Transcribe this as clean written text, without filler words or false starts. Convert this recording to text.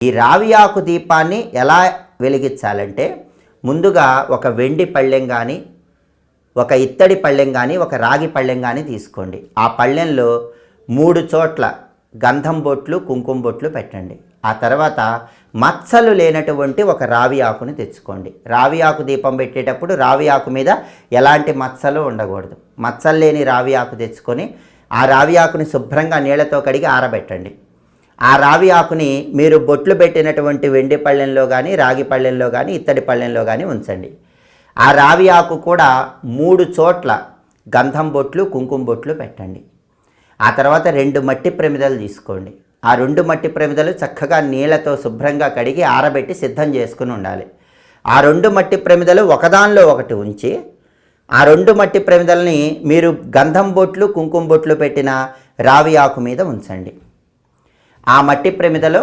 ఈ రావి ఆకు దీపాన్ని ఎలా వెలిగించాలంటే, ముందుగా ఒక వెండి పళ్ళెం కానీ, ఒక ఇత్తడి పళ్ళెం కానీ, ఒక రాగి పళ్ళెం కానీ తీసుకోండి. ఆ పళ్ళెంలో 3 చోట్ల గంధం బొట్లు, కుంకుమ బొట్లు పెట్టండి. ఆ తర్వాత మచ్చలు లేనటువంటి ఒక రావి ఆకుని తెచ్చుకోండి. రావి ఆకు దీపం పెట్టేటప్పుడు రావి ఆకు మీద ఎలాంటి మచ్చలు ఉండకూడదు. మచ్చలు లేని రావి ఆకు తెచ్చుకొని ఆ రావి ఆకుని శుభ్రంగా నీళ్లతో కడిగి ఆరబెట్టండి. ఆ రావి ఆకుని మీరు బొట్లు పెట్టినటువంటి వెండి పళ్ళెంలో కానీ, రాగి పళ్ళెంలో కానీ, ఇత్తడి పళ్ళెంలో కానీ ఉంచండి. ఆ రావి ఆకు కూడా 3 చోట్ల గంధం బొట్లు, కుంకుమ బొట్లు పెట్టండి. ఆ తర్వాత 2 మట్టి ప్రమిదలు తీసుకోండి. ఆ 2 మట్టి ప్రమిదలు చక్కగా నీళ్లతో శుభ్రంగా కడిగి ఆరబెట్టి సిద్ధం చేసుకుని ఉండాలి. ఆ 2 మట్టి ప్రమిదలు ఒకదానిలో ఒకటి ఉంచి, ఆ 2 మట్టి ప్రమిదల్ని మీరు గంధం బొట్లు, కుంకుమ బొట్లు పెట్టిన రావి ఆకు మీద ఉంచండి. ఆ మట్టి ప్రమిదలో